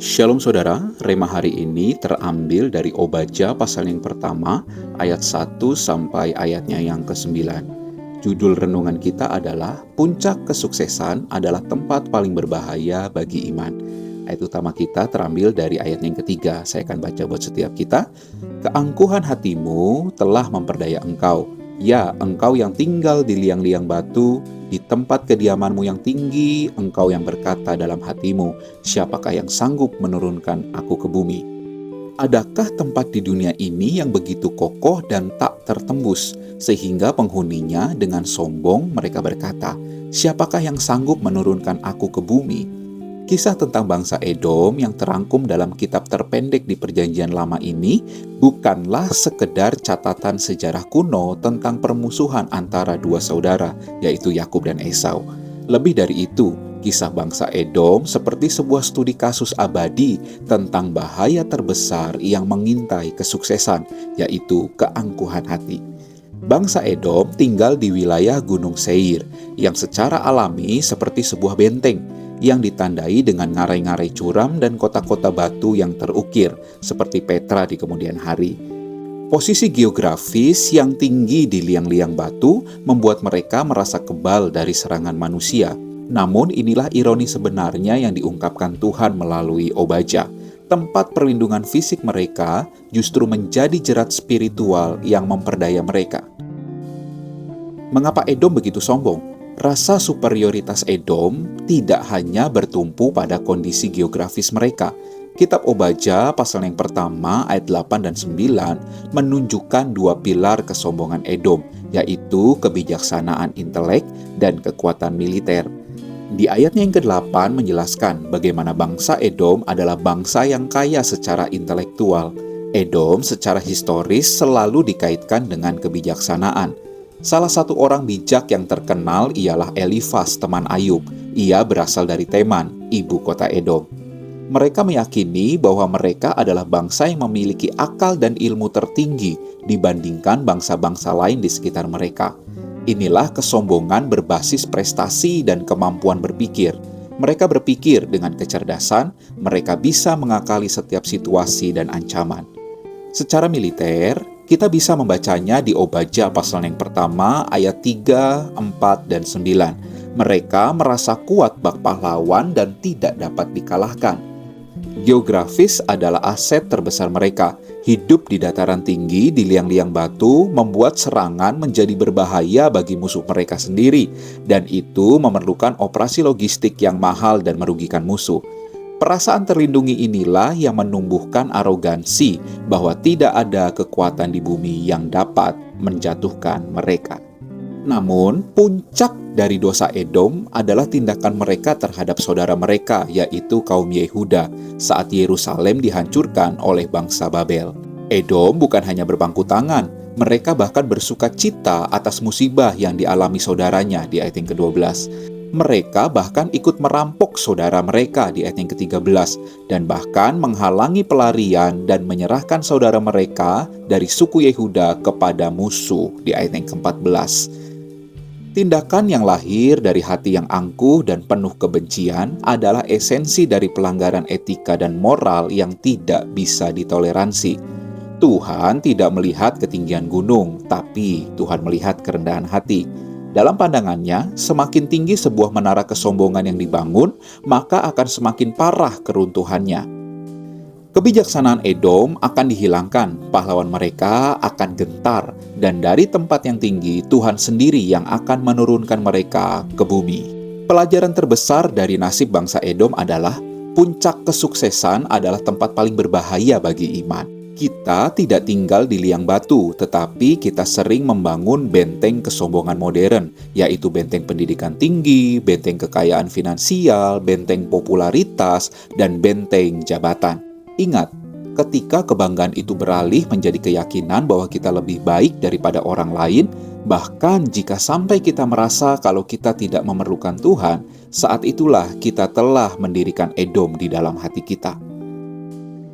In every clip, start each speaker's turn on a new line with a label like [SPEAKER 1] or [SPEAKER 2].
[SPEAKER 1] Shalom saudara, Rema hari ini terambil dari Obadja pasal yang pertama, ayat 1 sampai ayatnya yang ke-9. Judul renungan kita adalah Puncak Kesuksesan adalah tempat paling berbahaya bagi iman. Ayat utama kita terambil dari ayat yang ketiga. Saya akan baca buat setiap kita. Keangkuhan hatimu telah memperdaya engkau. Ya, engkau yang tinggal di liang-liang batu, di tempat kediamanmu yang tinggi, engkau yang berkata dalam hatimu, siapakah yang sanggup menurunkan aku ke bumi? Adakah tempat di dunia ini yang begitu kokoh dan tak tertembus, sehingga penghuninya dengan sombong mereka berkata, siapakah yang sanggup menurunkan aku ke bumi? Kisah tentang bangsa Edom yang terangkum dalam kitab terpendek di Perjanjian Lama ini bukanlah sekedar catatan sejarah kuno tentang permusuhan antara dua saudara, yaitu Yakub dan Esau. Lebih dari itu, kisah bangsa Edom seperti sebuah studi kasus abadi tentang bahaya terbesar yang mengintai kesuksesan, yaitu keangkuhan hati. Bangsa Edom tinggal di wilayah Gunung Seir, yang secara alami seperti sebuah benteng, yang ditandai dengan ngarai-ngarai curam dan kota-kota batu yang terukir, seperti Petra di kemudian hari. Posisi geografis yang tinggi di liang-liang batu membuat mereka merasa kebal dari serangan manusia. Namun inilah ironi sebenarnya yang diungkapkan Tuhan melalui Obadja. Tempat perlindungan fisik mereka justru menjadi jerat spiritual yang memperdaya mereka. Mengapa Edom begitu sombong? Rasa superioritas Edom tidak hanya bertumpu pada kondisi geografis mereka. Kitab Obadja pasal yang pertama ayat 8 dan 9 menunjukkan dua pilar kesombongan Edom, yaitu kebijaksanaan intelek dan kekuatan militer. Di ayatnya yang ke-8 menjelaskan bagaimana bangsa Edom adalah bangsa yang kaya secara intelektual. Edom secara historis selalu dikaitkan dengan kebijaksanaan. Salah satu orang bijak yang terkenal ialah Elifas, teman Ayub. Ia berasal dari Teman, ibu kota Edom. Mereka meyakini bahwa mereka adalah bangsa yang memiliki akal dan ilmu tertinggi dibandingkan bangsa-bangsa lain di sekitar mereka. Inilah kesombongan berbasis prestasi dan kemampuan berpikir. Mereka berpikir dengan kecerdasan, mereka bisa mengakali setiap situasi dan ancaman. Secara militer, kita bisa membacanya di Obadja pasal yang pertama ayat 3, 4, dan 9. Mereka merasa kuat bak pahlawan dan tidak dapat dikalahkan. Geografis adalah aset terbesar mereka. Hidup di dataran tinggi di liang-liang batu membuat serangan menjadi berbahaya bagi musuh mereka sendiri, dan itu memerlukan operasi logistik yang mahal dan merugikan musuh. Perasaan terlindungi inilah yang menumbuhkan arogansi bahwa tidak ada kekuatan di bumi yang dapat menjatuhkan mereka. Namun, puncak dari dosa Edom adalah tindakan mereka terhadap saudara mereka, yaitu kaum Yehuda, saat Yerusalem dihancurkan oleh bangsa Babel. Edom bukan hanya berbangku tangan, mereka bahkan bersuka cita atas musibah yang dialami saudaranya di ayat yang ke-12. Mereka bahkan ikut merampok saudara mereka di ayat yang ke-13 dan bahkan menghalangi pelarian dan menyerahkan saudara mereka dari suku Yehuda kepada musuh di ayat yang ke-14. Tindakan yang lahir dari hati yang angkuh dan penuh kebencian adalah esensi dari pelanggaran etika dan moral yang tidak bisa ditoleransi. Tuhan tidak melihat ketinggian gunung, tapi Tuhan melihat kerendahan hati. Dalam pandangannya, semakin tinggi sebuah menara kesombongan yang dibangun, maka akan semakin parah keruntuhannya. Kebijaksanaan Edom akan dihilangkan, pahlawan mereka akan gentar, dan dari tempat yang tinggi, Tuhan sendiri yang akan menurunkan mereka ke bumi. Pelajaran terbesar dari nasib bangsa Edom adalah puncak kesuksesan adalah tempat paling berbahaya bagi iman. Kita tidak tinggal di liang batu, tetapi kita sering membangun benteng kesombongan modern, yaitu benteng pendidikan tinggi, benteng kekayaan finansial, benteng popularitas, dan benteng jabatan. Ingat, ketika kebanggaan itu beralih menjadi keyakinan bahwa kita lebih baik daripada orang lain, bahkan jika sampai kita merasa kalau kita tidak memerlukan Tuhan, saat itulah kita telah mendirikan Edom di dalam hati kita.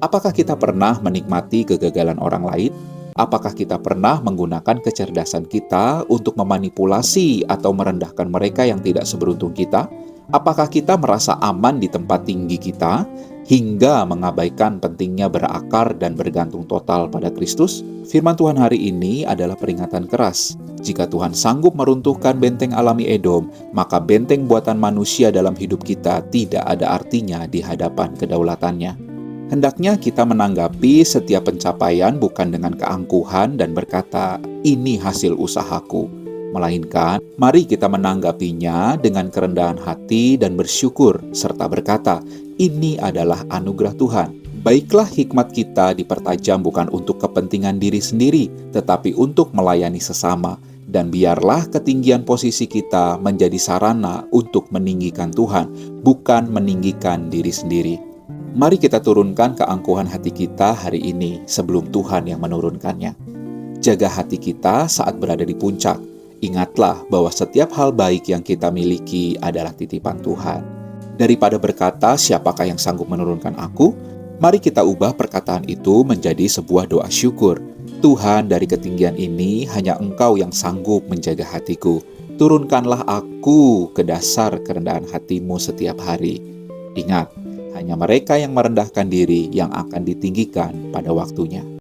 [SPEAKER 1] Apakah kita pernah menikmati kegagalan orang lain? Apakah kita pernah menggunakan kecerdasan kita untuk memanipulasi atau merendahkan mereka yang tidak seberuntung kita? Apakah kita merasa aman di tempat tinggi kita? hingga mengabaikan pentingnya berakar dan bergantung total pada Kristus? Firman Tuhan hari ini adalah peringatan keras. Jika Tuhan sanggup meruntuhkan benteng alami Edom, maka benteng buatan manusia dalam hidup kita tidak ada artinya di hadapan kedaulatannya. Hendaknya kita menanggapi setiap pencapaian bukan dengan keangkuhan dan berkata, "Ini hasil usahaku." Melainkan, mari kita menanggapinya dengan kerendahan hati dan bersyukur, serta berkata, "Ini adalah anugerah Tuhan." Baiklah hikmat kita dipertajam bukan untuk kepentingan diri sendiri, tetapi untuk melayani sesama. Dan biarlah ketinggian posisi kita menjadi sarana untuk meninggikan Tuhan, bukan meninggikan diri sendiri. Mari kita turunkan keangkuhan hati kita hari ini sebelum Tuhan yang menurunkannya. Jaga hati kita saat berada di puncak. Ingatlah bahwa setiap hal baik yang kita miliki adalah titipan Tuhan. Daripada berkata, "Siapakah yang sanggup menurunkan aku?" Mari kita ubah perkataan itu menjadi sebuah doa syukur. "Tuhan, dari ketinggian ini hanya Engkau yang sanggup menjaga hatiku. Turunkanlah aku ke dasar kerendahan hati-Mu setiap hari." Ingat, hanya mereka yang merendahkan diri yang akan ditinggikan pada waktunya.